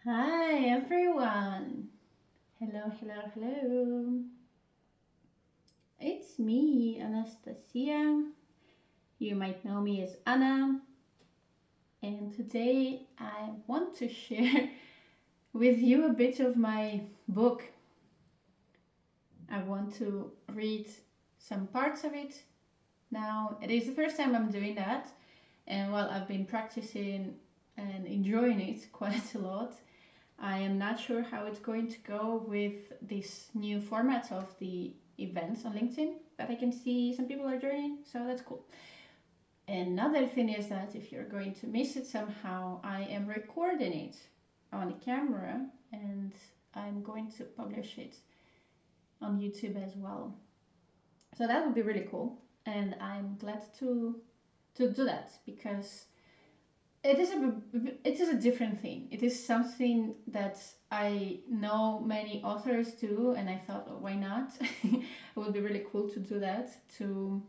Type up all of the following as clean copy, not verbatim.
Hi everyone! Hello, hello, hello! It's me, Anastasiia. You might know me as Anna, and today I want to share with you a bit of my book. I want to read some parts of it. Now, it is the first time I'm doing that, and while I've been practicing and enjoying it quite a lot, I am not sure how it's going to go with this new format of the events on LinkedIn, but I can see some people are joining, so that's cool. Another thing is that if you're going to miss it somehow, I am recording it on a camera and I'm going to publish it on YouTube as well. So that would be really cool, and I'm glad to do that because it is a different thing. It is something that I know many authors do, and I thought, oh, why not? It would be really cool to do that, to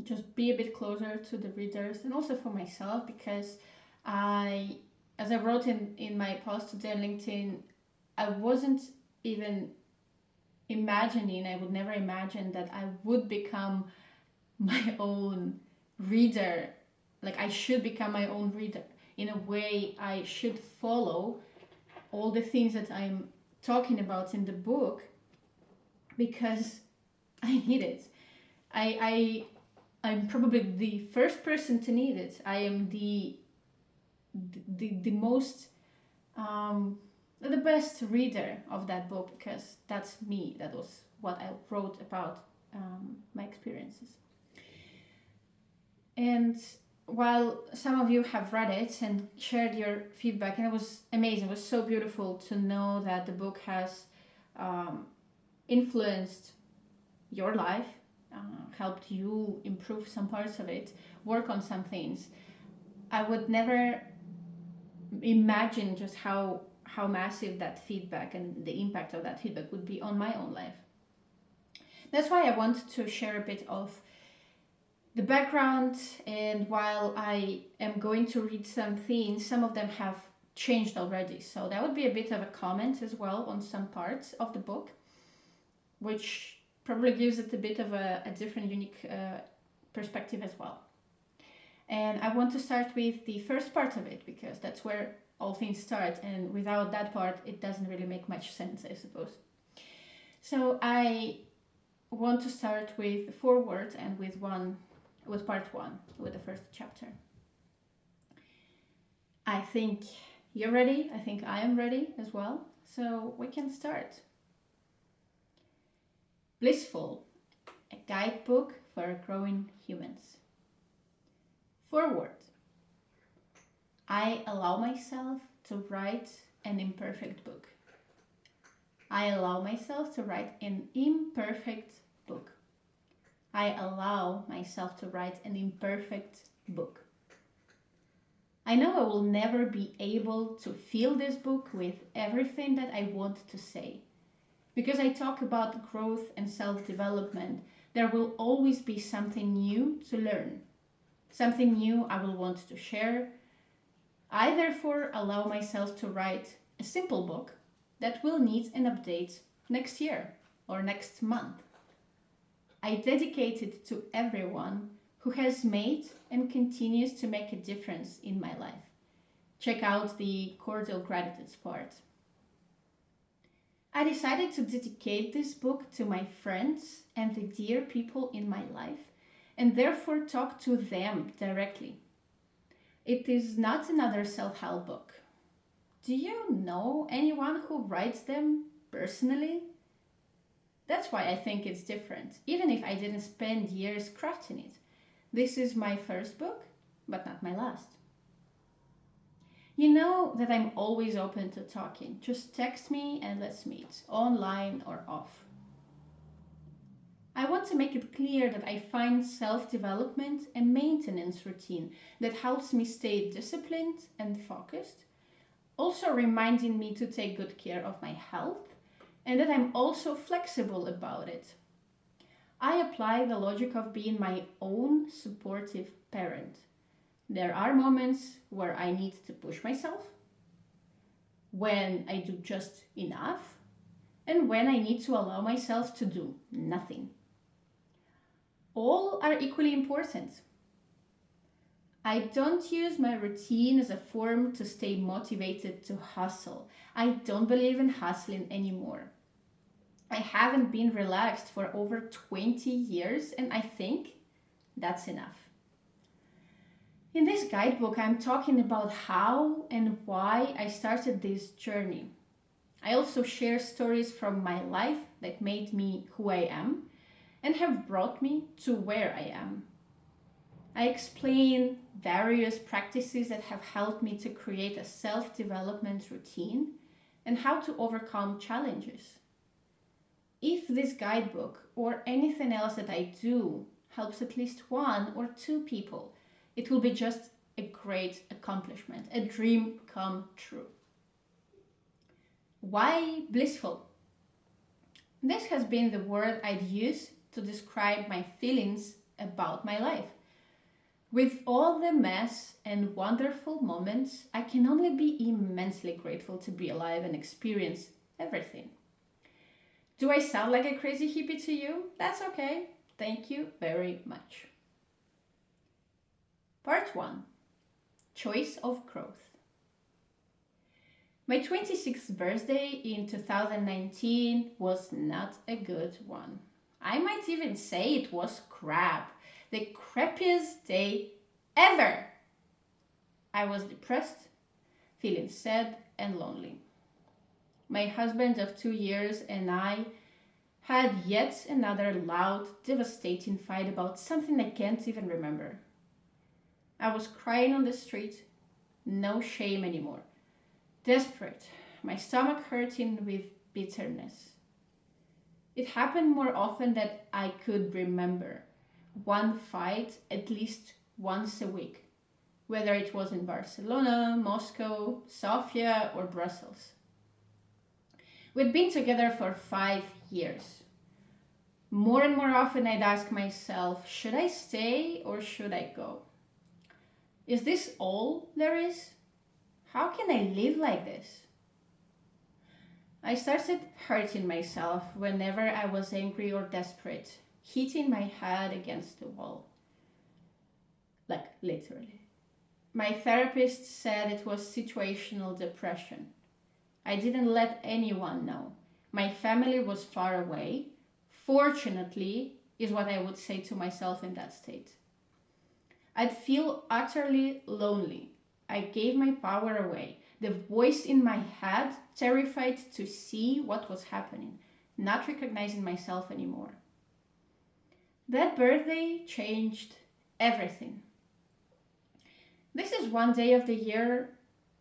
just be a bit closer to the readers, and also for myself, because as I wrote in my post today on LinkedIn, I wasn't even imagining, I would never imagine that I would become my own reader. Like, I should become my own reader. In a way, I should follow all the things that I'm talking about in the book because I need it. I'm probably the first person to need it. I am the most the best reader of that book because that's me. That was what I wrote about my experiences. And while some of you have read it and shared your feedback, and it was amazing, it was so beautiful to know that the book has influenced your life, helped you improve some parts of it, work on some things. I would never imagine just how massive that feedback and the impact of that feedback would be on my own life. That's why I want to share a bit of the background, and while I am going to read some things, some of them have changed already. So that would be a bit of a comment as well on some parts of the book, which probably gives it a bit of a different, unique perspective as well. And I want to start with the first part of it because that's where all things start, and without that part, it doesn't really make much sense, I suppose. So I want to start with the foreword and with part one, with the first chapter. I think you're ready. I think I am ready as well. So we can start. Blissful, a guidebook for growing humans. Foreword. I allow myself to write an imperfect book. I allow myself to write an imperfect book. I allow myself to write an imperfect book. I know I will never be able to fill this book with everything that I want to say. Because I talk about growth and self-development, there will always be something new to learn. Something new I will want to share. I therefore allow myself to write a simple book that will need an update next year or next month. I dedicate it to everyone who has made and continues to make a difference in my life. Check out the cordial gratitude part. I decided to dedicate this book to my friends and the dear people in my life, and therefore talk to them directly. It is not another self-help book. Do you know anyone who writes them personally? That's why I think it's different, even if I didn't spend years crafting it. This is my first book, but not my last. You know that I'm always open to talking. Just text me and let's meet, online or off. I want to make it clear that I find self-development a maintenance routine that helps me stay disciplined and focused, also reminding me to take good care of my health, and that I'm also flexible about it. I apply the logic of being my own supportive parent. There are moments where I need to push myself. when I do just enough, and when I need to allow myself to do nothing. All are equally important. I don't use my routine as a form to stay motivated to hustle. I don't believe in hustling anymore. I haven't been relaxed for over 20 years, and I think that's enough. In this guidebook, I'm talking about how and why I started this journey. I also share stories from my life that made me who I am and have brought me to where I am. I explain various practices that have helped me to create a self-development routine and how to overcome challenges. If this guidebook or anything else that I do helps at least one or two people, it will be just a great accomplishment, a dream come true. Why blissful? This has been the word I'd use to describe my feelings about my life. With all the mess and wonderful moments, I can only be immensely grateful to be alive and experience everything. Do I sound like a crazy hippie to you? That's okay. Thank you very much. Part 1. Choice of Growth. My 26th birthday in 2019 was not a good one. I might even say it was crap. The crappiest day ever. I was depressed, feeling sad and lonely. My husband of 2 years and I had yet another loud, devastating fight about something I can't even remember. I was crying on the street, no shame anymore. Desperate, my stomach hurting with bitterness. It happened more often than I could remember. One fight at least once a week, whether it was in Barcelona, Moscow, Sofia, or Brussels. We'd been together for 5 years. More and more often I'd ask myself, should I stay or should I go? Is this all there is? How can I live like this? I started hurting myself whenever I was angry or desperate, hitting my head against the wall. Like literally. My therapist said it was situational depression. I didn't let anyone know. My family was far away. Fortunately, is what I would say to myself in that state. I'd feel utterly lonely. I gave my power away. The voice in my head, terrified to see what was happening, not recognizing myself anymore. That birthday changed everything. This is one day of the year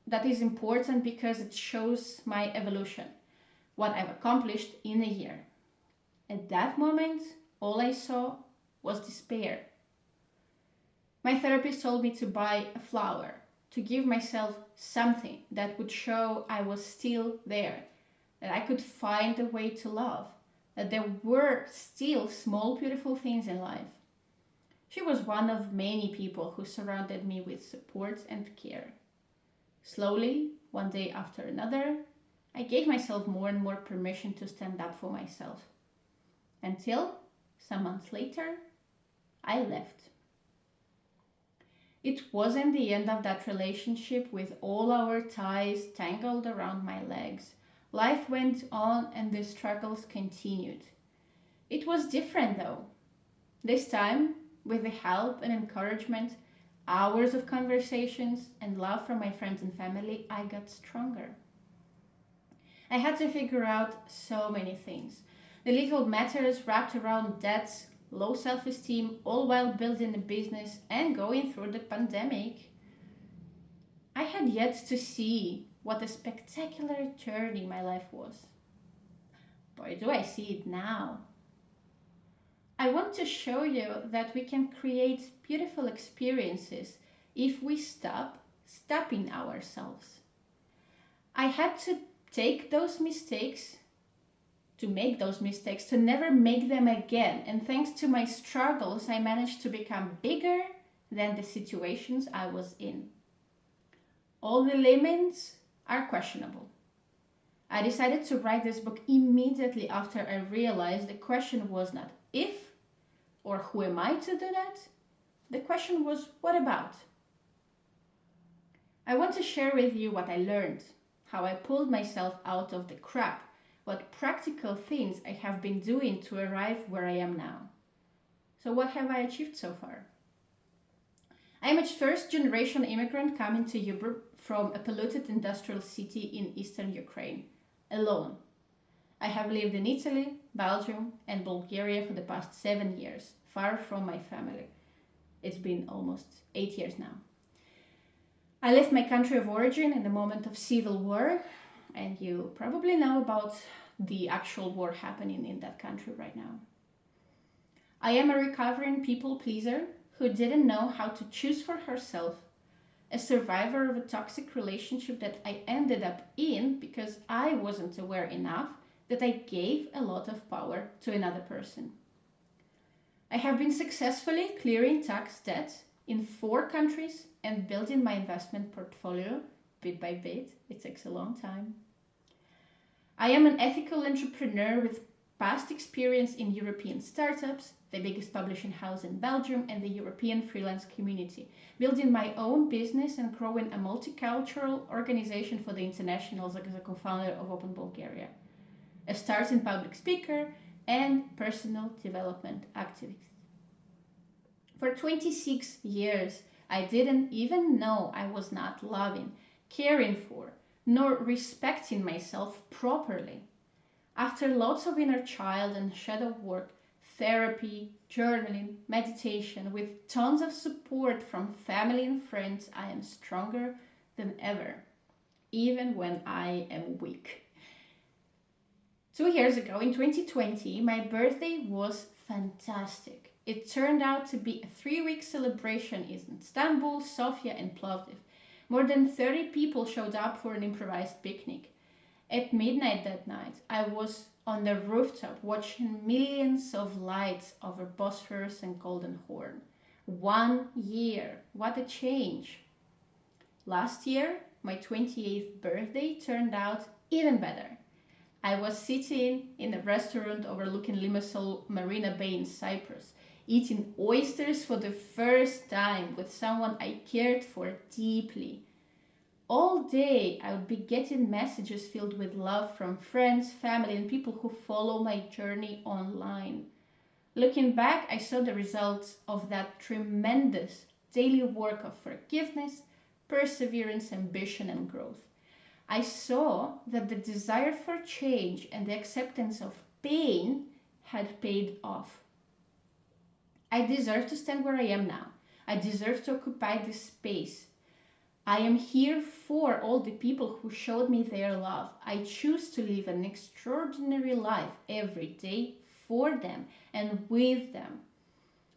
that is important because it shows my evolution, what I've accomplished in a year. At that moment, all I saw was despair. My therapist told me to buy a flower, to give myself something that would show I was still there, that I could find a way to love, that there were still small, beautiful things in life. She was one of many people who surrounded me with support and care. Slowly, one day after another, I gave myself more and more permission to stand up for myself. Until, some months later, I left. It wasn't the end of that relationship with all our ties tangled around my legs. Life went on and the struggles continued. It was different though. This time, with the help and encouragement, hours of conversations, and love from my friends and family, I got stronger. I had to figure out so many things. The little matters wrapped around debts, low self-esteem, all while building a business and going through the pandemic. I had yet to see what a spectacular journey my life was. Boy, do I see it now. I want to show you that we can create beautiful experiences if we stop stopping ourselves. I had to take those mistakes, to never make them again. And thanks to my struggles, I managed to become bigger than the situations I was in. All the limits are questionable. I decided to write this book immediately after I realized the question was not if or who am I to do that. The question was what about? I want to share with you what I learned, how I pulled myself out of the crap, what practical things I have been doing to arrive where I am now. So what have I achieved so far? I am a first-generation immigrant coming to Europe from a polluted industrial city in eastern Ukraine, alone. I have lived in Italy, Belgium, and Bulgaria for the past 7 years, far from my family. It's been almost 8 years now. I left my country of origin in the moment of civil war, and you probably know about the actual war happening in that country right now. I am a recovering people pleaser who didn't know how to choose for herself, a survivor of a toxic relationship that I ended up in because I wasn't aware enough that I gave a lot of power to another person. I have been successfully clearing tax debt in 4 countries and building my investment portfolio bit by bit. It takes a long time. I am an ethical entrepreneur with past experience in European startups, the biggest publishing house in Belgium, and the European freelance community, building my own business and growing a multicultural organization for the internationals as a co-founder of Open Bulgaria, a starting public speaker, and personal development activist. For 26 years, I didn't even know I was not loving, caring for, nor respecting myself properly. After lots of inner child and shadow work, therapy, journaling, meditation, with tons of support from family and friends, I am stronger than ever, even when I am weak. 2 years ago, in 2020, my birthday was fantastic. It turned out to be a 3-week celebration in Istanbul, Sofia, and Plovdiv. More than 30 people showed up for an improvised picnic. At midnight that night, I was on the rooftop watching millions of lights over Bosphorus and Golden Horn. 1 year, what a change. Last year, my 28th birthday turned out even better. I was sitting in a restaurant overlooking Limassol Marina Bay in Cyprus, eating oysters for the first time with someone I cared for deeply. All day, I would be getting messages filled with love from friends, family, and people who follow my journey online. Looking back, I saw the results of that tremendous daily work of forgiveness, perseverance, ambition, and growth. I saw that the desire for change and the acceptance of pain had paid off. I deserve to stand where I am now. I deserve to occupy this space. I am here for all the people who showed me their love. I choose to live an extraordinary life every day for them and with them.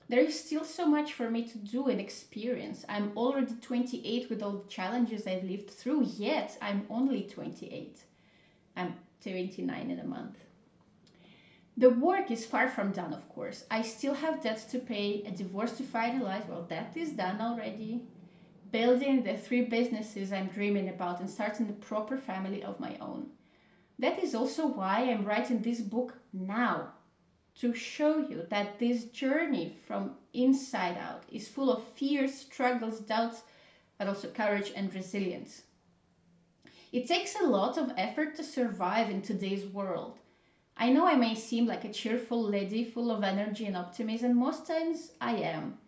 There is still so much for me to do and experience. I'm already 28 with all the challenges I've lived through, yet I'm only 28. I'm 29 in a month. The work is far from done, of course. I still have debts to pay, a divorce to finalize. Well, that is done already. Building the 3 businesses I'm dreaming about and starting a proper family of my own. That is also why I'm writing this book now, to show you that this journey from inside out is full of fears, struggles, doubts, but also courage and resilience. It takes a lot of effort to survive in today's world. I know I may seem like a cheerful lady full of energy and optimism. Most times I am.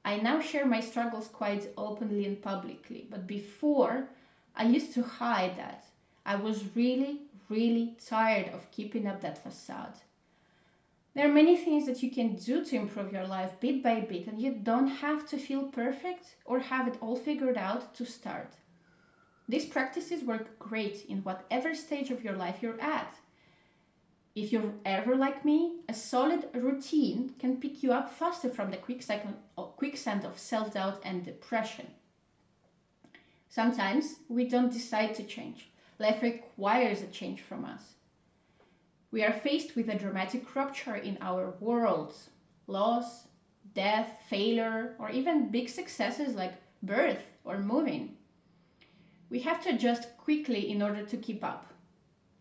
I now share my struggles quite openly and publicly, but before I used to hide that. I was really, really tired of keeping up that facade. There are many things that you can do to improve your life bit by bit, and you don't have to feel perfect or have it all figured out to start. These practices work great in whatever stage of your life you're at. If you're ever like me, a solid routine can pick you up faster from the quicksand of self-doubt and depression. Sometimes we don't decide to change. Life requires a change from us. We are faced with a dramatic rupture in our worlds. Loss, death, failure, or even big successes like birth or moving. We have to adjust quickly in order to keep up.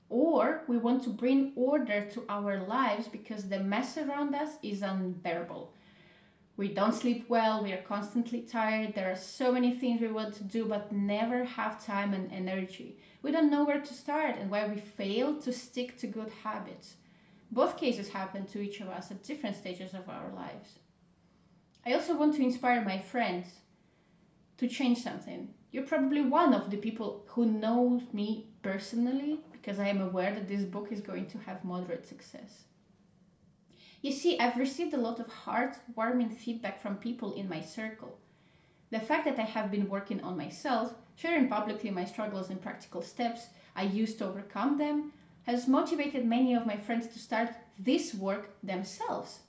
or we want to bring order to our lives because the mess around us is unbearable. We don't sleep well, we are constantly tired, there are so many things we want to do but never have time and energy. We don't know where to start and why we fail to stick to good habits. Both cases happen to each of us at different stages of our lives. I also want to inspire my friends to change something. You're probably one of the people who knows me personally because I am aware that this book is going to have moderate success. You see, I've received a lot of heartwarming feedback from people in my circle. The fact that I have been working on myself, sharing publicly my struggles and practical steps I used to overcome them, has motivated many of my friends to start this work themselves.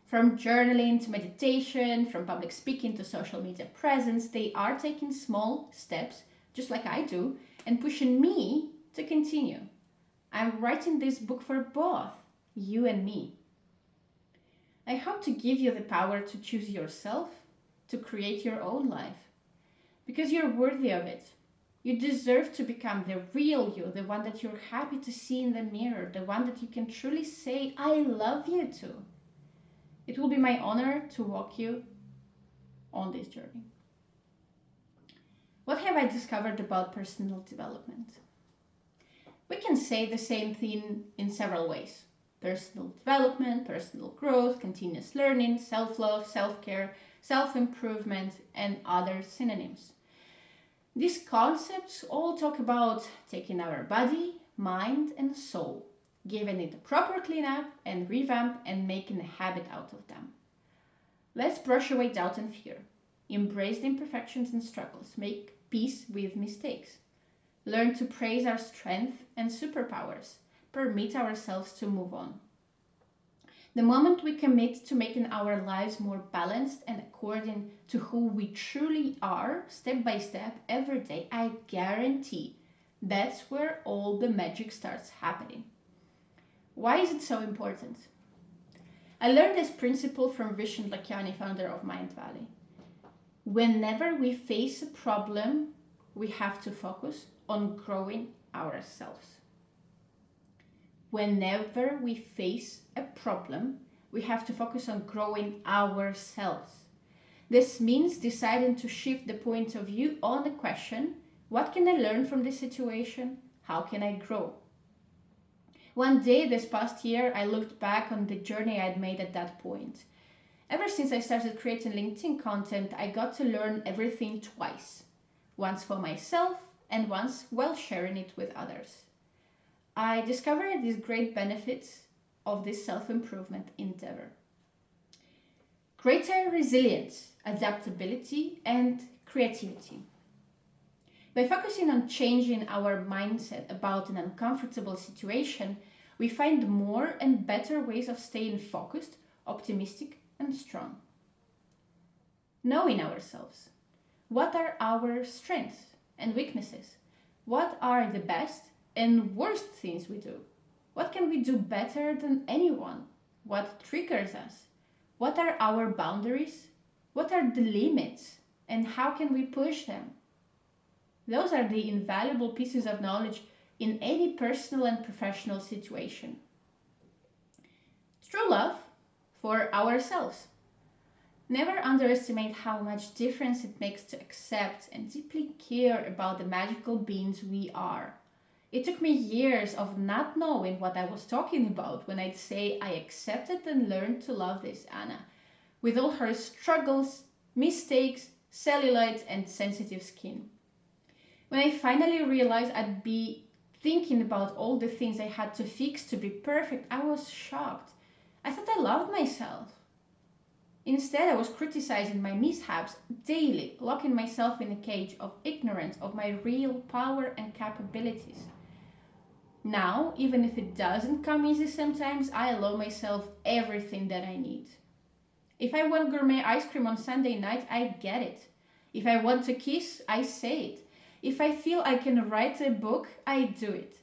From journaling to meditation, from public speaking to social media presence, they are taking small steps, just like I do, and pushing me to continue. I'm writing this book for both you and me. I hope to give you the power to choose yourself, to create your own life, because you're worthy of it. You deserve to become the real you, the one that you're happy to see in the mirror, the one that you can truly say, I love you to. It will be my honor to walk you on this journey. What have I discovered about personal development? We can say the same thing in several ways. Personal development, personal growth, continuous learning, self-love, self-care, self-improvement, and other synonyms. These concepts all talk about taking our body, mind, and soul, giving it a proper cleanup and revamp and making a habit out of them. Let's brush away doubt and fear. Embrace the imperfections and struggles. Make peace with mistakes. Learn to praise our strength and superpowers. Permit ourselves to move on. The moment we commit to making our lives more balanced and according to who we truly are, step by step, every day, I guarantee that's where all the magic starts happening. Why is it so important? I learned this principle from Vishen Lakiani, founder of Mind Valley. Whenever we face a problem, we have to focus on growing ourselves. Whenever we face a problem, we have to focus on growing ourselves. This means deciding to shift the point of view on the question, what can I learn from this situation? How can I grow? One day this past year, I looked back on the journey I'd made at that point. Ever since I started creating LinkedIn content, I got to learn everything twice. Once for myself and once while sharing it with others. I discovered these great benefits of this self-improvement endeavor. Greater resilience, adaptability, and creativity. By focusing on changing our mindset about an uncomfortable situation, we find more and better ways of staying focused, optimistic, and strong. Knowing ourselves. What are our strengths and weaknesses? What are the best and worst things we do? What can we do better than anyone? What triggers us? What are our boundaries? What are the limits? And how can we push them? Those are the invaluable pieces of knowledge in any personal and professional situation. True love for ourselves. Never underestimate how much difference it makes to accept and deeply care about the magical beings we are. It took me years of not knowing what I was talking about when I'd say I accepted and learned to love this Anna, with all her struggles, mistakes, cellulite, and sensitive skin. When I finally realized I'd be thinking about all the things I had to fix to be perfect, I was shocked. I thought I loved myself. Instead, I was criticizing my mishaps daily, locking myself in a cage of ignorance of my real power and capabilities. Now, even if it doesn't come easy sometimes, I allow myself everything that I need. If I want gourmet ice cream on Sunday night, I get it. If I want a kiss, I say it. If I feel I can write a book, I do it.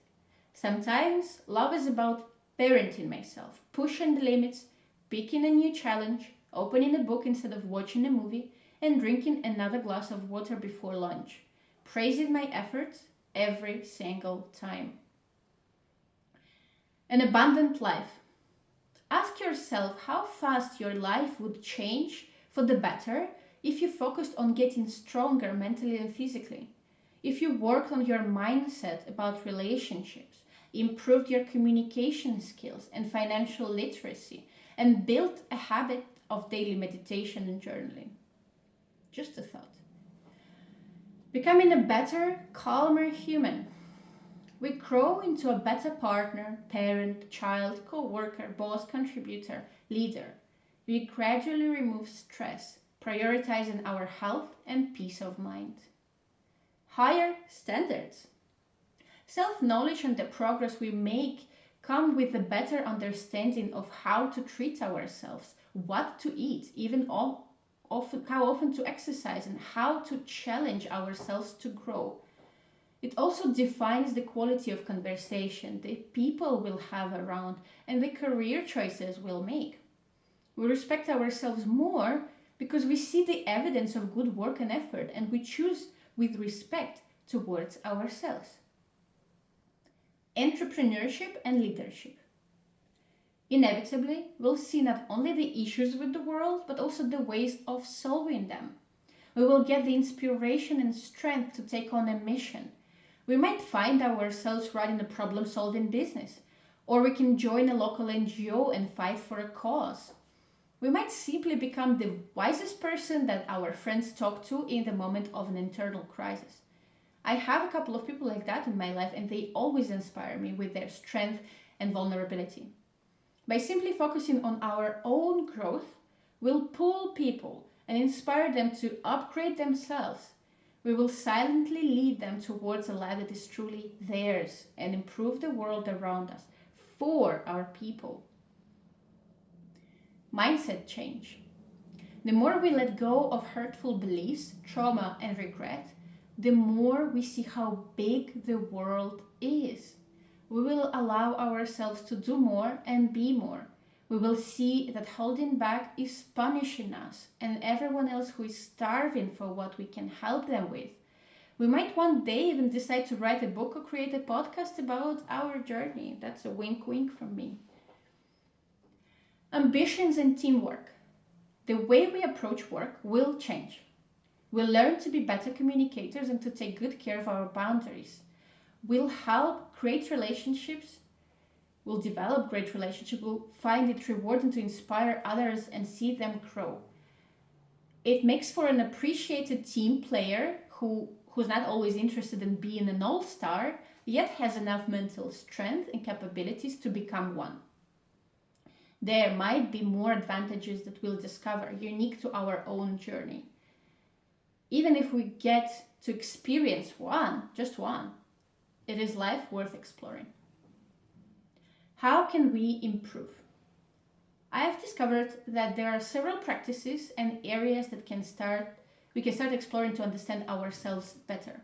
Sometimes, love is about parenting myself, pushing the limits, picking a new challenge, opening a book instead of watching a movie, and drinking another glass of water before lunch, praising my efforts every single time. An abundant life. Ask yourself how fast your life would change for the better if you focused on getting stronger mentally and physically. If you worked on your mindset about relationships, improved your communication skills and financial literacy, and built a habit of daily meditation and journaling. Just a thought. Becoming a better, calmer human. We grow into a better partner, parent, child, co-worker, boss, contributor, leader. We gradually remove stress, prioritizing our health and peace of mind. Higher standards. Self-knowledge and the progress we make come with a better understanding of how to treat ourselves, what to eat, even how often to exercise, and how to challenge ourselves to grow. It also defines the quality of conversation, the people we'll have around, and the career choices we'll make. We respect ourselves more because we see the evidence of good work and effort, and we choose with respect towards ourselves. Entrepreneurship and leadership. Inevitably, we'll see not only the issues with the world, but also the ways of solving them. We will get the inspiration and strength to take on a mission. We might find ourselves running a problem-solving business, or we can join a local NGO and fight for a cause. We might simply become the wisest person that our friends talk to in the moment of an internal crisis. I have a couple of people like that in my life, and they always inspire me with their strength and vulnerability. By simply focusing on our own growth, we'll pull people and inspire them to upgrade themselves. We will silently lead them towards a life that is truly theirs and improve the world around us for our people. Mindset change. The more we let go of hurtful beliefs, trauma, and regret, the more we see how big the world is. We will allow ourselves to do more and be more. We will see that holding back is punishing us and everyone else who is starving for what we can help them with. We might one day even decide to write a book or create a podcast about our journey. That's a wink wink from me. Ambitions and teamwork. The way we approach work will change. We'll learn to be better communicators and to take good care of our boundaries. We'll help create relationships. We'll develop great relationships. We'll find it rewarding to inspire others and see them grow. It makes for an appreciated team player who's not always interested in being an all-star, yet has enough mental strength and capabilities to become one. There might be more advantages that we'll discover, unique to our own journey. Even if we get to experience just one, it is life worth exploring. How can we improve? I have discovered that there are several practices and areas that we can start exploring to understand ourselves better.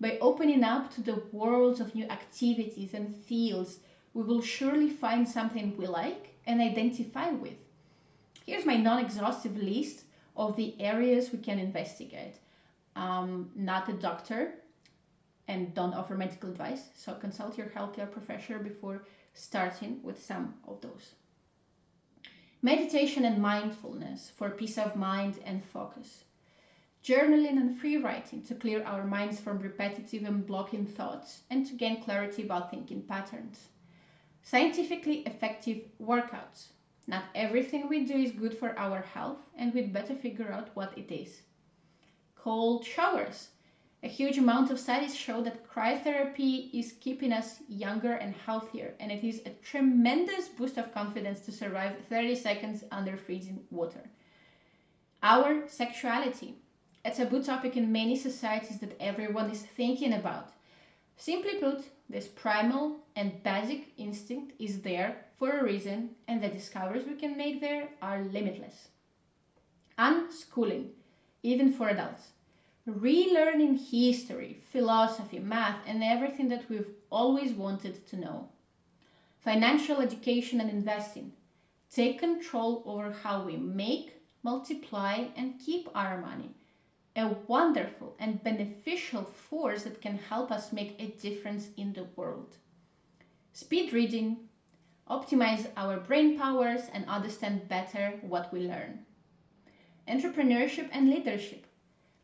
By opening up to the worlds of new activities and fields, we will surely find something we like and identify with. Here's my non-exhaustive list of the areas we can investigate. Not a doctor and don't offer medical advice, so consult your healthcare professional before starting with some of those. Meditation and mindfulness for peace of mind and focus. Journaling and free writing to clear our minds from repetitive and blocking thoughts and to gain clarity about thinking patterns. Scientifically effective workouts. Not everything we do is good for our health, and we'd better figure out what it is. Cold showers. A huge amount of studies show that cryotherapy is keeping us younger and healthier, and it is a tremendous boost of confidence to survive 30 seconds under freezing water. Our sexuality. A taboo topic in many societies that everyone is thinking about. Simply put, this primal and basic instinct is there for a reason, and the discoveries we can make there are limitless. Unschooling, even for adults. Relearning history, philosophy, math, and everything that we've always wanted to know. Financial education and investing. Take control over how we make, multiply, and keep our money. A wonderful and beneficial force that can help us make a difference in the world. Speed reading, optimize our brain powers, and understand better what we learn. Entrepreneurship and leadership.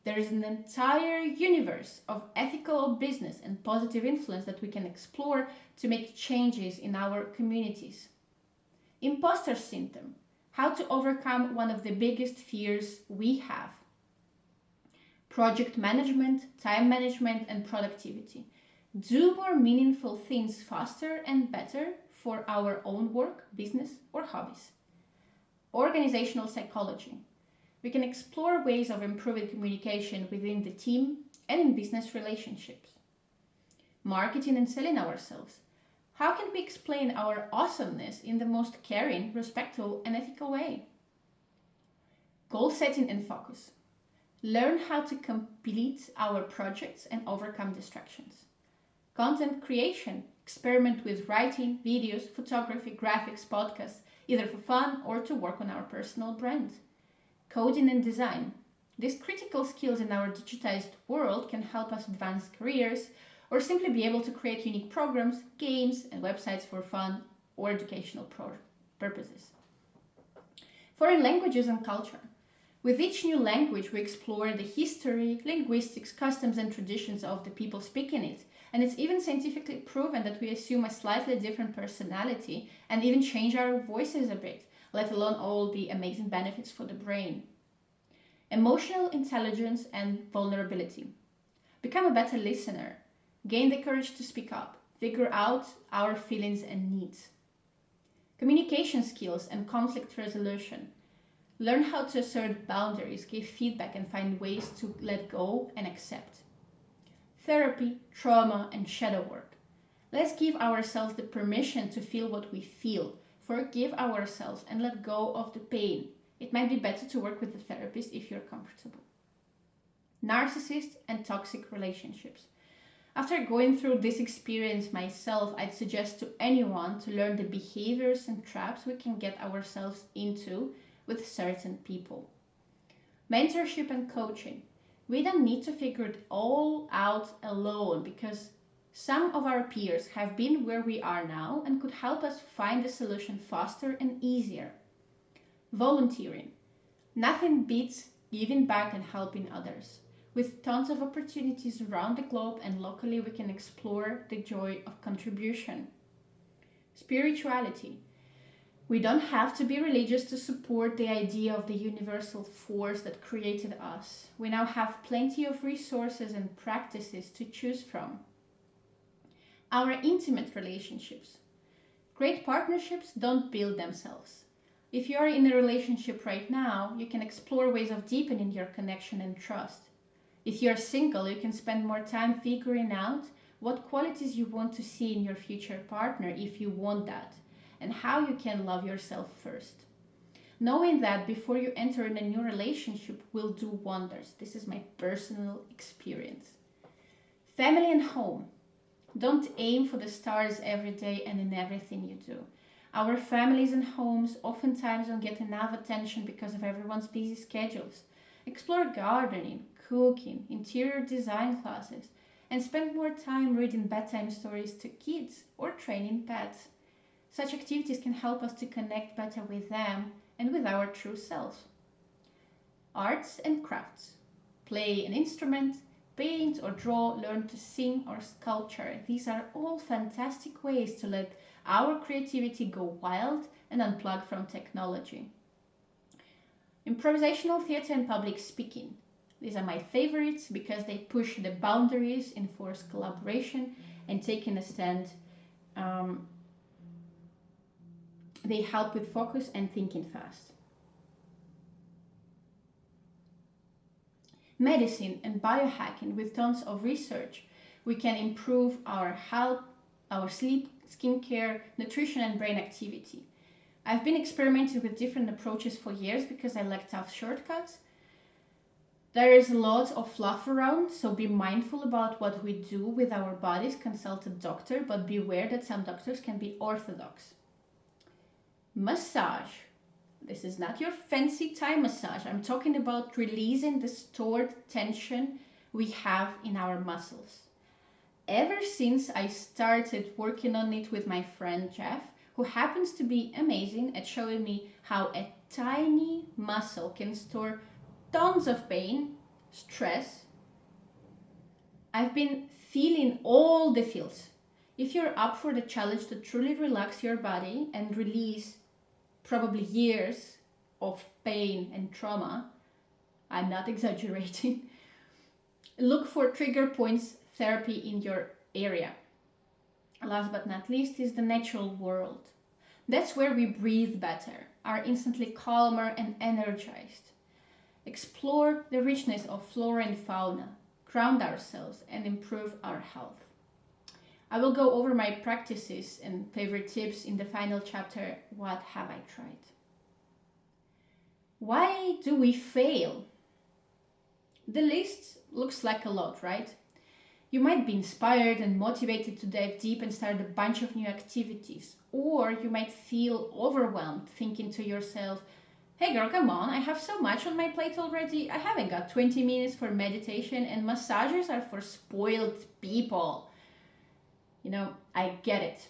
There is an entire universe of ethical business and positive influence that we can explore to make changes in our communities. Imposter syndrome. How to overcome one of the biggest fears we have. Project management, time management, and productivity. Do more meaningful things faster and better for our own work, business, or hobbies. Organizational psychology. We can explore ways of improving communication within the team and in business relationships. Marketing and selling ourselves. How can we explain our awesomeness in the most caring, respectful, and ethical way? Goal setting and focus. Learn how to complete our projects and overcome distractions. Content creation. Experiment with writing, videos, photography, graphics, podcasts, either for fun or to work on our personal brand. Coding and design. These critical skills in our digitized world can help us advance careers or simply be able to create unique programs, games, and websites for fun or educational purposes. Foreign languages and culture. With each new language, we explore the history, linguistics, customs, and traditions of the people speaking it. And it's even scientifically proven that we assume a slightly different personality and even change our voices a bit, let alone all the amazing benefits for the brain. Emotional intelligence and vulnerability. Become a better listener. Gain the courage to speak up. Figure out our feelings and needs. Communication skills and conflict resolution. Learn how to assert boundaries, give feedback, and find ways to let go and accept. Therapy, trauma, and shadow work. Let's give ourselves the permission to feel what we feel, forgive ourselves, and let go of the pain. It might be better to work with a therapist if you're comfortable. Narcissist and toxic relationships. After going through this experience myself, I'd suggest to anyone to learn the behaviors and traps we can get ourselves into with certain people. Mentorship and coaching. We don't need to figure it all out alone because some of our peers have been where we are now and could help us find a solution faster and easier. Volunteering. Nothing beats giving back and helping others. With tons of opportunities around the globe and locally, we can explore the joy of contribution. Spirituality. We don't have to be religious to support the idea of the universal force that created us. We now have plenty of resources and practices to choose from. Our intimate relationships. Great partnerships don't build themselves. If you are in a relationship right now, you can explore ways of deepening your connection and trust. If you are single, you can spend more time figuring out what qualities you want to see in your future partner if you want that, and how you can love yourself first. Knowing that before you enter in a new relationship will do wonders. This is my personal experience. Family and home. Don't aim for the stars every day and in everything you do. Our families and homes oftentimes don't get enough attention because of everyone's busy schedules. Explore gardening, cooking, interior design classes, and spend more time reading bedtime stories to kids or training pets. Such activities can help us to connect better with them and with our true selves. Arts and crafts. Play an instrument, paint or draw, learn to sing or sculpture. These are all fantastic ways to let our creativity go wild and unplug from technology. Improvisational theater and public speaking. These are my favorites because they push the boundaries, enforce collaboration, and taking a stand. They help with focus and thinking fast. Medicine and biohacking. With tons of research, we can improve our health, our sleep, skincare, nutrition, and brain activity. I've been experimenting with different approaches for years because I like tough shortcuts. There is a lot of fluff around, so be mindful about what we do with our bodies. Consult a doctor, but beware that some doctors can be orthodox. Massage. This is not your fancy Thai massage. I'm talking about releasing the stored tension we have in our muscles. Ever since I started working on it with my friend Jeff, who happens to be amazing at showing me how a tiny muscle can store tons of pain, stress. I've been feeling all the feels. If you're up for the challenge to truly relax your body and release probably years of pain and trauma, I'm not exaggerating, look for trigger points therapy in your area. Last but not least is the natural world. That's where we breathe better, are instantly calmer and energized. Explore the richness of flora and fauna, ground ourselves, and improve our health. I will go over my practices and favorite tips in the final chapter, What Have I Tried? Why do we fail? The list looks like a lot, right? You might be inspired and motivated to dive deep and start a bunch of new activities. Or you might feel overwhelmed, thinking to yourself, hey girl, come on, I have so much on my plate already. I haven't got 20 minutes for meditation, and massages are for spoiled people. I get it.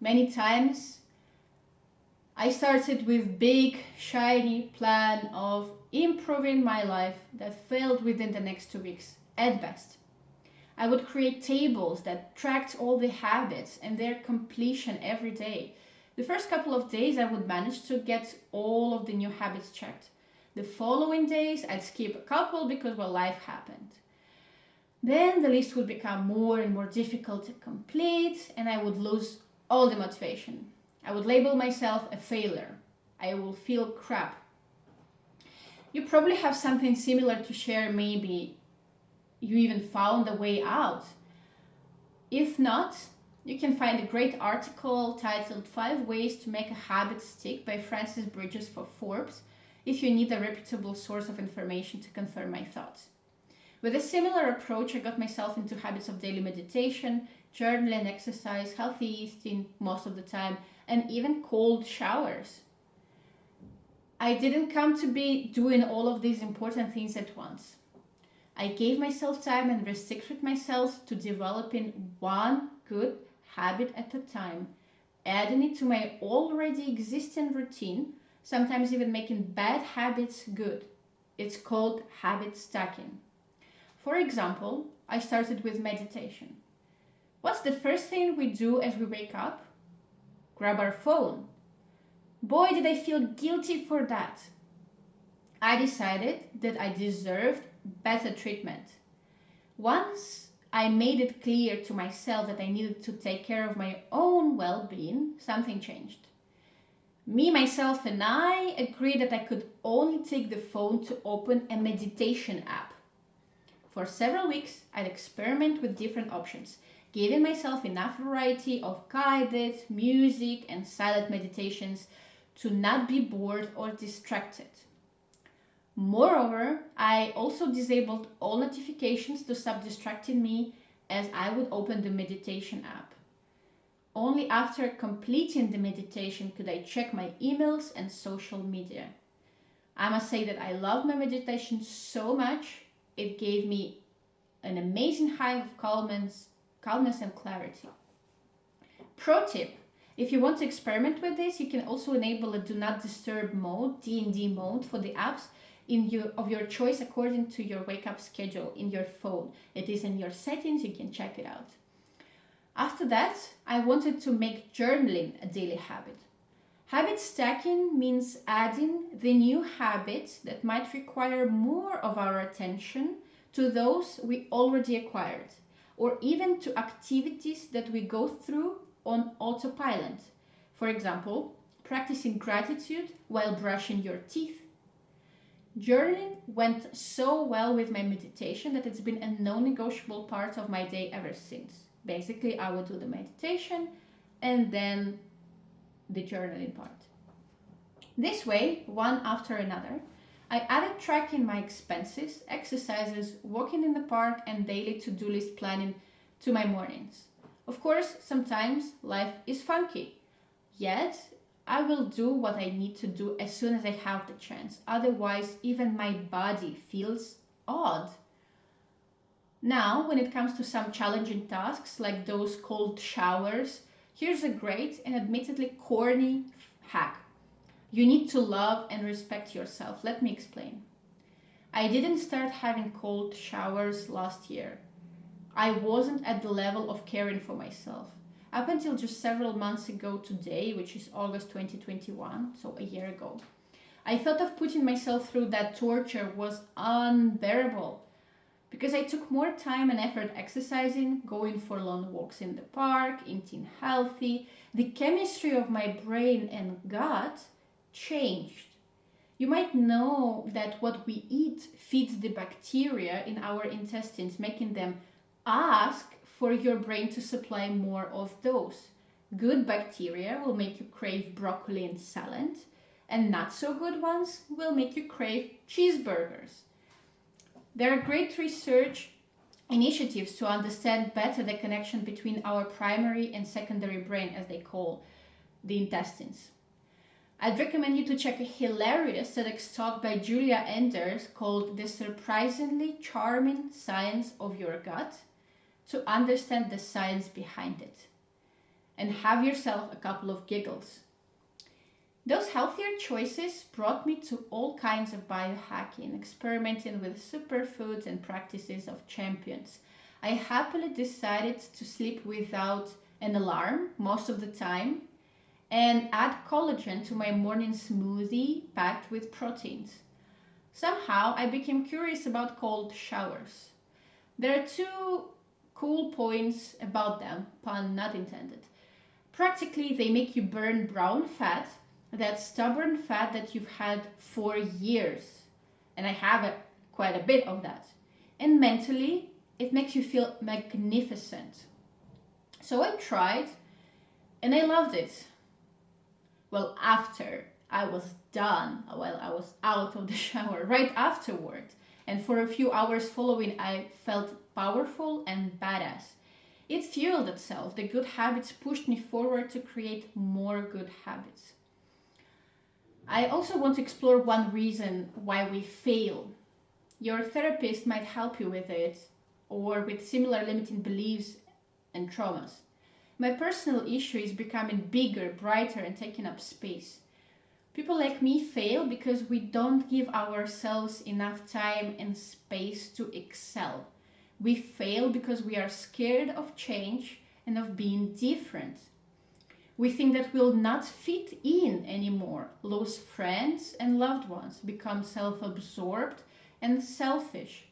Many times I started with big, shiny plan of improving my life that failed within the next 2 weeks, at best. I would create tables that tracked all the habits and their completion every day. The first couple of days I would manage to get all of the new habits checked. The following days I'd skip a couple because, life happened. Then the list would become more and more difficult to complete, and I would lose all the motivation. I would label myself a failure. I will feel crap. You probably have something similar to share. Maybe you even found a way out. If not, you can find a great article titled 5 Ways to Make a Habit Stick by Frances Bridges for Forbes if you need a reputable source of information to confirm my thoughts. With a similar approach, I got myself into habits of daily meditation, journaling, exercise, healthy eating most of the time, and even cold showers. I didn't come to be doing all of these important things at once. I gave myself time and restricted myself to developing one good habit at a time, adding it to my already existing routine, sometimes even making bad habits good. It's called habit stacking. For example, I started with meditation. What's the first thing we do as we wake up? Grab our phone. Boy, did I feel guilty for that. I decided that I deserved better treatment. Once I made it clear to myself that I needed to take care of my own well-being, something changed. Me, myself, and I agreed that I could only take the phone to open a meditation app. For several weeks, I'd experiment with different options, giving myself enough variety of guided, music, and silent meditations to not be bored or distracted. Moreover, I also disabled all notifications to stop distracting me as I would open the meditation app. Only after completing the meditation could I check my emails and social media. I must say that I love my meditation so much. It gave me an amazing high of calmness and clarity. Pro tip: if you want to experiment with this, you can also enable a do not disturb mode, D&D mode, for the apps of your choice according to your wake up schedule in your phone. It is in your settings, you can check it out. After that, I wanted to make journaling a daily habit. Habit stacking means adding the new habits that might require more of our attention to those we already acquired, or even to activities that we go through on autopilot. For example, practicing gratitude while brushing your teeth. Journaling went so well with my meditation that it's been a non-negotiable part of my day ever since. Basically, I would do the meditation and then the journaling part. This way, one after another, I added tracking my expenses, exercises, walking in the park, and daily to-do list planning to my mornings. Of course, sometimes life is funky, yet I will do what I need to do as soon as I have the chance. Otherwise, even my body feels odd. Now, when it comes to some challenging tasks like those cold showers, Here's a great and admittedly corny hack. You need to love and respect yourself. Let me explain. I didn't start having cold showers last year. I wasn't at the level of caring for myself. Up until just several months ago today, which is August 2021, so a year ago, I thought of putting myself through that torture was unbearable. Because I took more time and effort exercising, going for long walks in the park, eating healthy, the chemistry of my brain and gut changed. You might know that what we eat feeds the bacteria in our intestines, making them ask for your brain to supply more of those. Good bacteria will make you crave broccoli and salad, and not so good ones will make you crave cheeseburgers. There are great research initiatives to understand better the connection between our primary and secondary brain, as they call the intestines. I'd recommend you to check a hilarious TEDx talk by Julia Enders called The Surprisingly Charming Science of Your Gut to understand the science behind it. And have yourself a couple of giggles. Those healthier choices brought me to all kinds of biohacking, experimenting with superfoods and practices of champions. I happily decided to sleep without an alarm most of the time and add collagen to my morning smoothie packed with proteins. Somehow I became curious about cold showers. There are two cool points about them, pun not intended. Practically, they make you burn brown fat, that stubborn fat that you've had for years. And I have quite a bit of that. And mentally, it makes you feel magnificent. So I tried, and I loved it. Well, after I was done, while I was out of the shower, right afterward. And for a few hours following, I felt powerful and badass. It fueled itself. The good habits pushed me forward to create more good habits. I also want to explore one reason why we fail. Your therapist might help you with it, or with similar limiting beliefs and traumas. My personal issue is becoming bigger, brighter, and taking up space. People like me fail because we don't give ourselves enough time and space to excel. We fail because we are scared of change and of being different. We think that we'll not fit in anymore, lose friends and loved ones, become self-absorbed and selfish.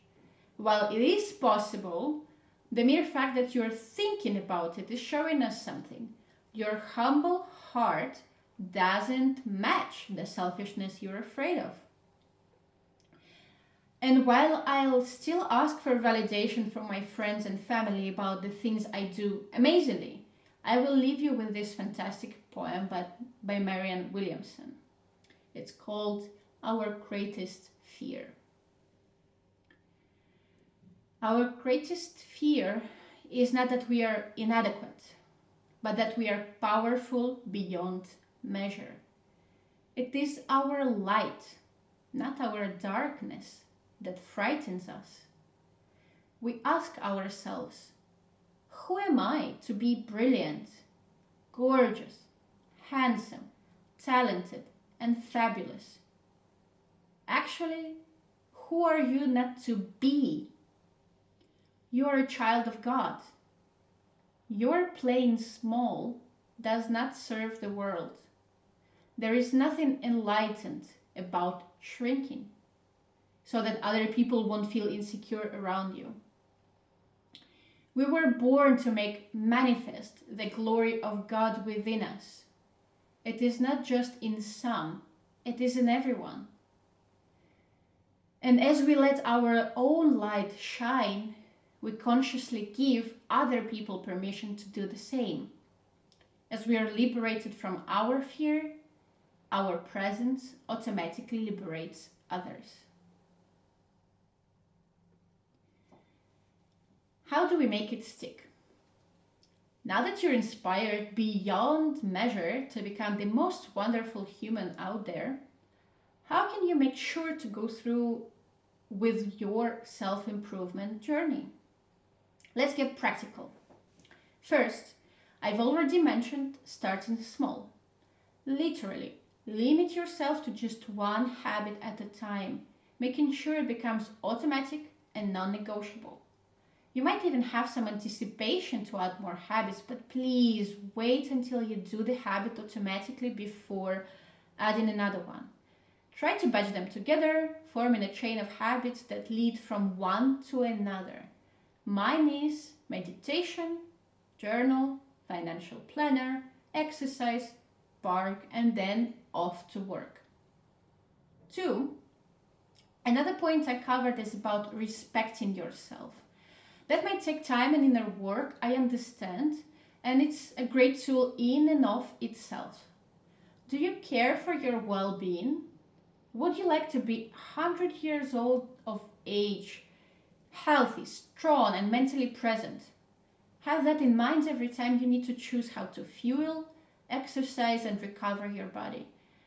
While it is possible, the mere fact that you're thinking about it is showing us something. Your humble heart doesn't match the selfishness you're afraid of. And while I'll still ask for validation from my friends and family about the things I do amazingly, I will leave you with this fantastic poem by Marianne Williamson. It's called Our Greatest Fear. Our greatest fear is not that we are inadequate, but that we are powerful beyond measure. It is our light, not our darkness, that frightens us. We ask ourselves, who am I to be brilliant, gorgeous, handsome, talented, and fabulous? Actually, who are you not to be? You are a child of God. Your playing small does not serve the world. There is nothing enlightened about shrinking, so that other people won't feel insecure around you. We were born to make manifest the glory of God within us. It is not just in some, it is in everyone. And as we let our own light shine, we consciously give other people permission to do the same. As we are liberated from our fear, our presence automatically liberates others. How do we make it stick? Now that you're inspired beyond measure to become the most wonderful human out there, how can you make sure to go through with your self-improvement journey? Let's get practical. First, I've already mentioned starting small. Literally, limit yourself to just one habit at a time, making sure it becomes automatic and non-negotiable. You might even have some anticipation to add more habits, but please wait until you do the habit automatically before adding another one. Try to batch them together, forming a chain of habits that lead from one to another. Mine is meditation, journal, financial planner, exercise, park, and then off to work. 2. Another point I covered is about respecting yourself. That might take time and inner work, I understand, and it's a great tool in and of itself. Do you care for your well-being? Would you like to be 100 years old of age, healthy, strong, and mentally present? Have that in mind every time you need to choose how to fuel, exercise, and recover your body.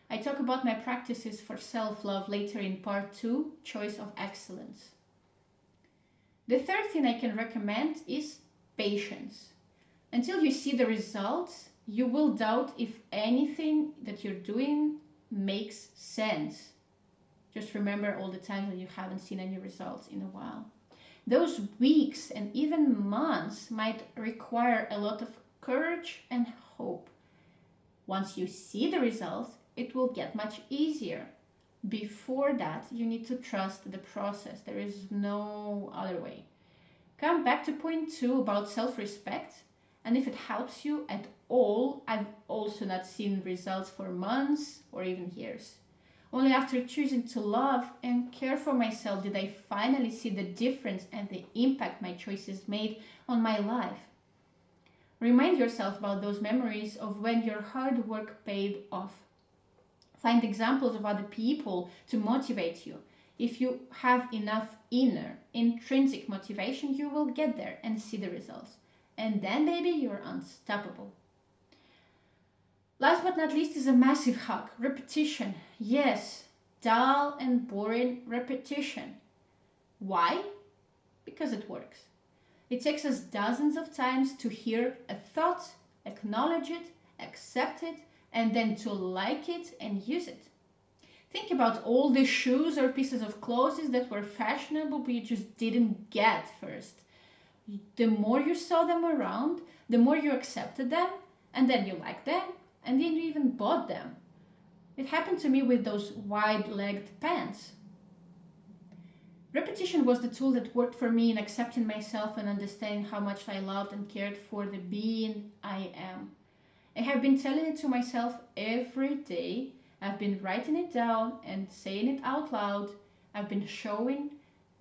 I talk about my practices for self-love later in part 2, Choice of Excellence. The third thing I can recommend is patience. Until you see the results, you will doubt if anything that you're doing makes sense. Just remember all the times that you haven't seen any results in a while. Those weeks and even months might require a lot of courage and hope. Once you see the results, it will get much easier. Before that, you need to trust the process. There is no other way. Come back to point 2 about self-respect. And if it helps you at all, I've also not seen results for months or even years. Only after choosing to love and care for myself did I finally see the difference and the impact my choices made on my life. Remind yourself about those memories of when your hard work paid off. Find examples of other people to motivate you. If you have enough inner, intrinsic motivation, you will get there and see the results. And then, baby, you're unstoppable. Last but not least is a massive hug. Repetition. Yes, dull and boring repetition. Why? Because it works. It takes us dozens of times to hear a thought, acknowledge it, accept it, and then to like it and use it. Think about all the shoes or pieces of clothes that were fashionable but you just didn't get first. The more you saw them around, the more you accepted them, and then you liked them, and then you even bought them. It happened to me with those wide-legged pants. Repetition was the tool that worked for me in accepting myself and understanding how much I loved and cared for the being I am. I have been telling it to myself every day. I've been writing it down and saying it out loud. I've been showing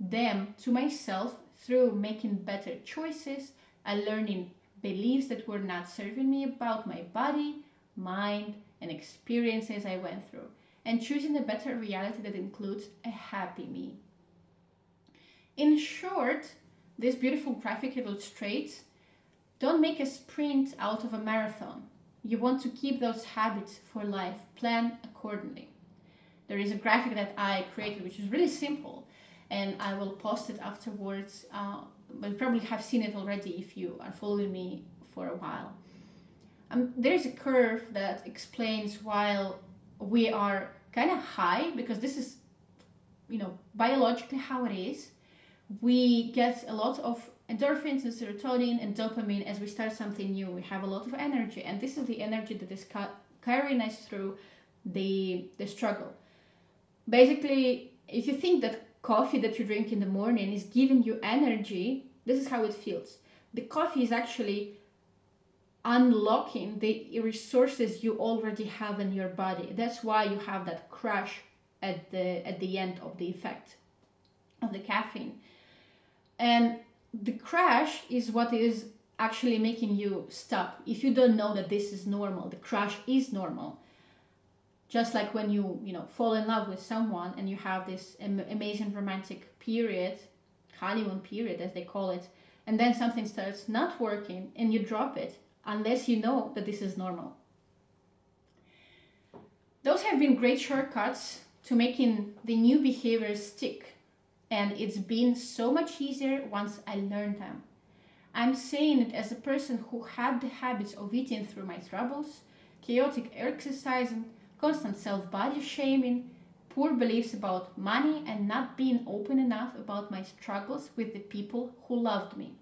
them to myself through making better choices and learning beliefs that were not serving me about my body, mind, and experiences I went through, and choosing a better reality that includes a happy me. In short, this beautiful graphic illustrates, don't make a sprint out of a marathon. You want to keep those habits for life. Plan accordingly. There is a graphic that I created which is really simple, and I will post it afterwards. But you probably have seen it already if you are following me for a while. There is a curve that explains while we are kind of high, because this is, biologically how it is. We get a lot of endorphins and serotonin and dopamine as we start something new. We have a lot of energy, and this is the energy that is carrying us through the struggle. Basically, if you think that coffee that you drink in the morning is giving you energy, this is how it feels. The coffee is actually unlocking the resources you already have in your body. That's why you have that crash at the end of the effect of the caffeine. And the crash is what is actually making you stop. If you don't know that this is normal, the crash is normal. Just like when you fall in love with someone and you have this amazing romantic period, honeymoon period as they call it, and then something starts not working and you drop it, unless you know that this is normal. Those have been great shortcuts to making the new behaviors stick. And it's been so much easier once I learned them. I'm saying it as a person who had the habits of eating through my troubles, chaotic exercising, constant self-body shaming, poor beliefs about money, and not being open enough about my struggles with the people who loved me.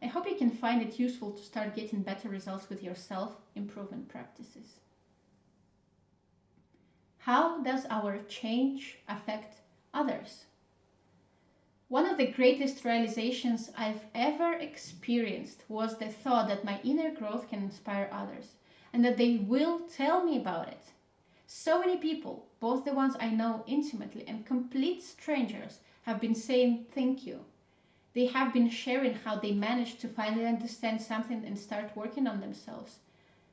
I hope you can find it useful to start getting better results with your self-improvement practices. How does our change affect others? One of the greatest realizations I've ever experienced was the thought that my inner growth can inspire others and that they will tell me about it. So many people, both the ones I know intimately and complete strangers, have been saying thank you. They have been sharing how they managed to finally understand something and start working on themselves.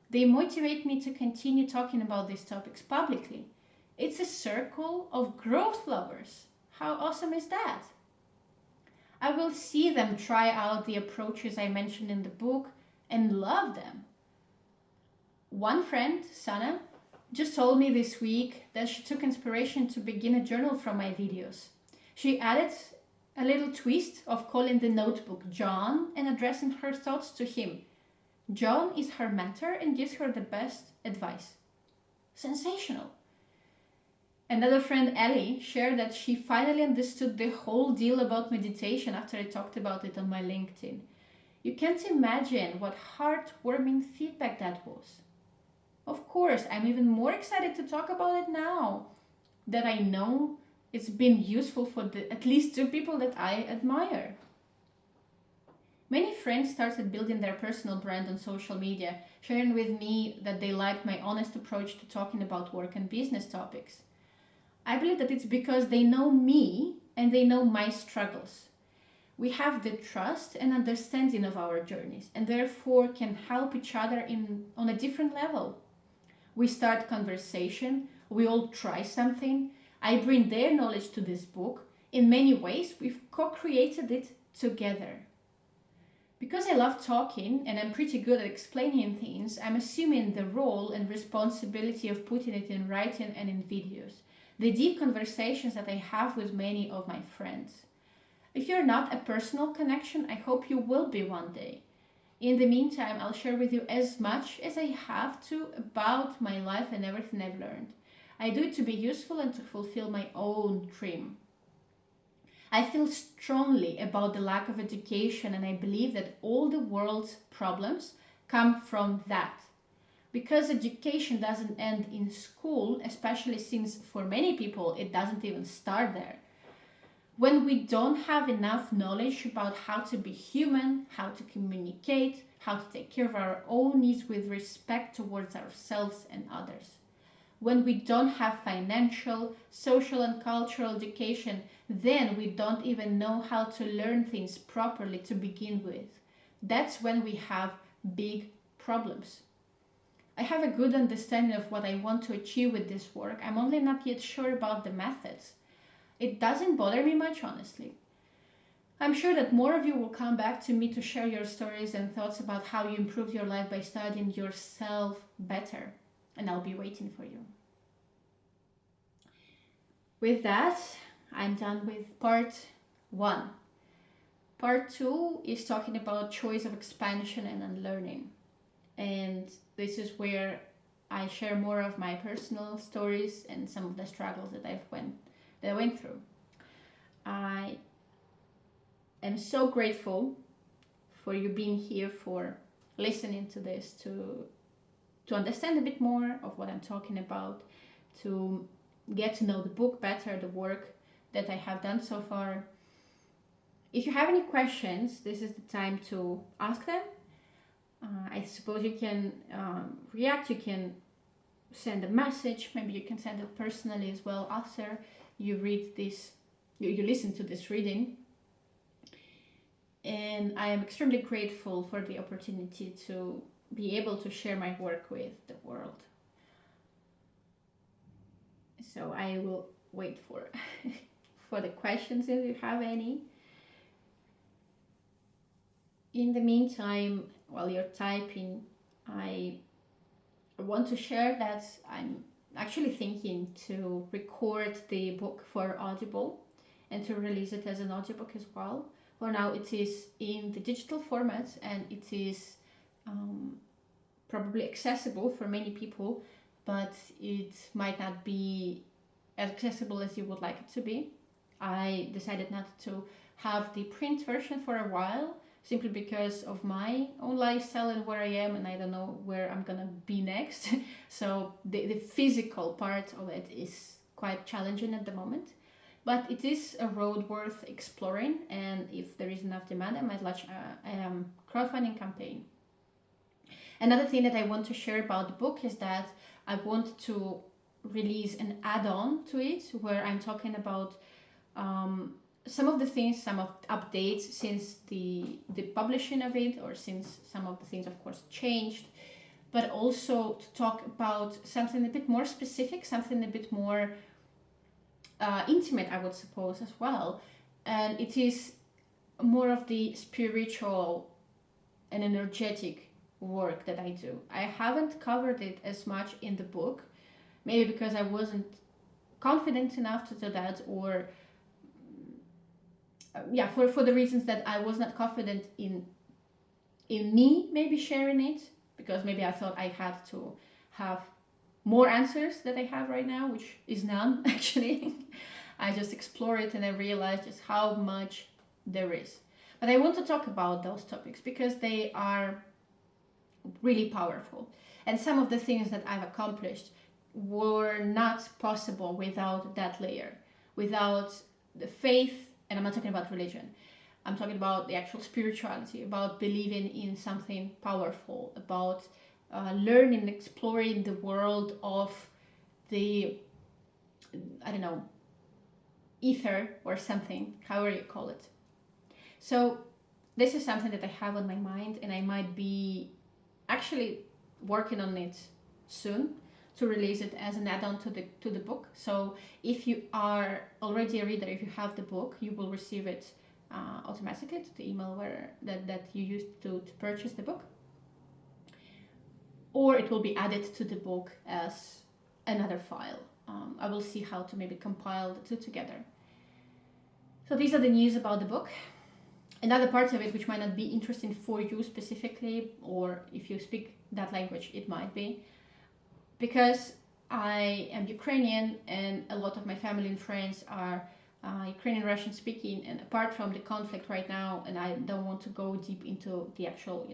They motivate me to continue talking about these topics publicly. It's a circle of growth lovers. How awesome is that? I will see them try out the approaches I mentioned in the book and love them. One friend, Sana, just told me this week that she took inspiration to begin a journal from my videos. She added a little twist of calling the notebook John and addressing her thoughts to him. John is her mentor and gives her the best advice. Sensational. Another friend, Ellie, shared that she finally understood the whole deal about meditation after I talked about it on my LinkedIn. You can't imagine what heartwarming feedback that was. Of course, I'm even more excited to talk about it now that I know it's been useful for at least 2 people that I admire. Many friends started building their personal brand on social media, sharing with me that they liked my honest approach to talking about work and business topics. I believe that it's because they know me and they know my struggles. We have the trust and understanding of our journeys and therefore can help each other on a different level. We start conversation, we all try something. I bring their knowledge to this book. In many ways, we've co-created it together. Because I love talking and I'm pretty good at explaining things, I'm assuming the role and responsibility of putting it in writing and in videos. The deep conversations that I have with many of my friends. If you're not a personal connection, I hope you will be one day. In the meantime, I'll share with you as much as I have to about my life and everything I've learned. I do it to be useful and to fulfill my own dream. I feel strongly about the lack of education, and I believe that all the world's problems come from that. Because education doesn't end in school, especially since for many people it doesn't even start there. When we don't have enough knowledge about how to be human, how to communicate, how to take care of our own needs with respect towards ourselves and others. When we don't have financial, social and cultural education, then we don't even know how to learn things properly to begin with. That's when we have big problems. I have a good understanding of what I want to achieve with this work. I'm only not yet sure about the methods. It doesn't bother me much, honestly. I'm sure that more of you will come back to me to share your stories and thoughts about how you improved your life by studying yourself better. And I'll be waiting for you. With that, I'm done with part 1. Part 2 is talking about choice of expansion and unlearning. And this is where I share more of my personal stories and some of the struggles that I went through. I am so grateful for you being here, for listening to this, to understand a bit more of what I'm talking about, to get to know the book better, the work that I have done so far. If you have any questions, this is the time to ask them. I suppose you can react, you can send a message, maybe you can send it personally as well after you read this, you listen to this reading. And I am extremely grateful for the opportunity to be able to share my work with the world. So I will wait for for the questions if you have any. In the meantime, while you're typing, I want to share that I'm actually thinking to record the book for Audible and to release it as an audiobook as well. For now, it is in the digital format, and it is probably accessible for many people, but it might not be as accessible as you would like it to be. I decided not to have the print version for a while, simply because of my own lifestyle and where I am, and I don't know where I'm gonna be next. So the physical part of it is quite challenging at the moment. But it is a road worth exploring, and if there is enough demand, I might launch a crowdfunding campaign. Another thing that I want to share about the book is that I want to release an add-on to it, where I'm talking about some of the things, some of the updates since the publishing of it, or since some of the things, of course, changed, but also to talk about something a bit more specific, something a bit more intimate, I would suppose, as well. And it is more of the spiritual and energetic work that I do. I haven't covered it as much in the book, maybe because I wasn't confident enough to do that, or for the reasons that I was not confident in me maybe sharing it, because maybe I thought I had to have more answers that I have right now, which is none actually. I just explore it and I realized just how much there is. But I want to talk about those topics because they are really powerful. And some of the things that I've accomplished were not possible without that layer, without the faith. And I'm not talking about religion. I'm talking about the actual spirituality, about believing in something powerful, about learning, exploring the world of the, I don't know, ether or something, however you call it. So this is something that I have on my mind, and I might be actually working on it soon to release it as an add-on to the book. So if you are already a reader, if you have the book, you will receive it automatically to the email that you used to purchase the book, or it will be added to the book as another file. I will see how to maybe compile the two together. So these are the news about the book. Another part of it which might not be interesting for you specifically, or if you speak that language, it might be, because I am Ukrainian and a lot of my family and friends are Ukrainian Russian speaking, and apart from the conflict right now, and I don't want to go deep into the actual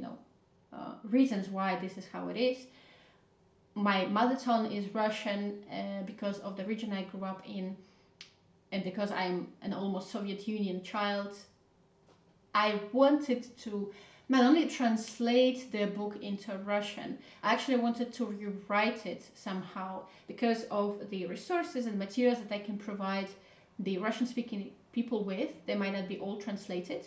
reasons why this is how it is. My mother tongue is Russian because of the region I grew up in, and because I'm an almost Soviet Union child. I wanted to not only translate the book into Russian, I actually wanted to rewrite it somehow because of the resources and materials that I can provide the Russian-speaking people with. They might not be all translated,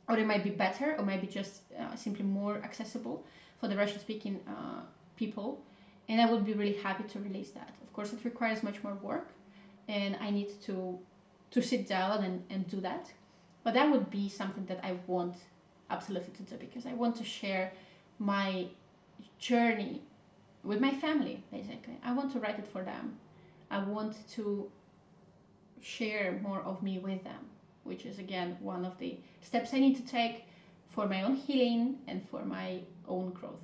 or they might be better, or maybe just simply more accessible for the Russian-speaking people. And I would be really happy to release that. Of course, it requires much more work, and I need to sit down and do that. But that would be something that I want absolutely to do, because I want to share my journey with my family, basically. I want to write it for them. I want to share more of me with them, which is, again, one of the steps I need to take for my own healing and for my own growth.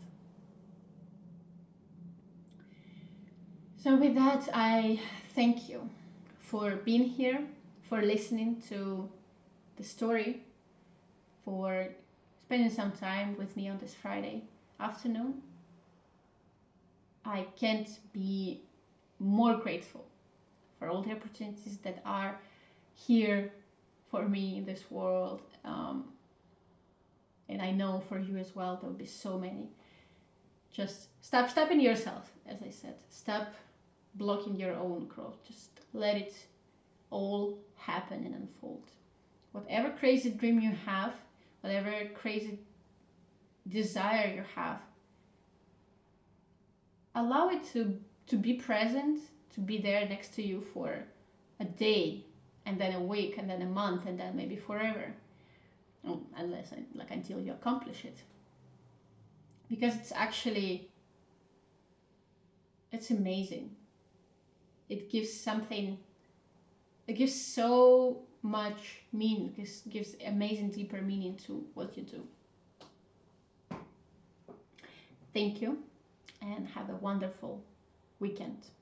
So with that, I thank you for being here, for listening to the story, for spending some time with me on this Friday afternoon. I can't be more grateful for all the opportunities that are here for me in this world. And I know for you as well, there will be so many. Just stop stopping yourself, as I said. Stop blocking your own growth. Just let it all happen and unfold. Whatever crazy dream you have, whatever crazy desire you have, allow it to be present, to be there next to you for a day, and then a week, and then a month, and then maybe forever, unless until you accomplish it. Because it's amazing. It gives so much meaning, gives amazing deeper meaning to what you do. Thank you, and have a wonderful weekend.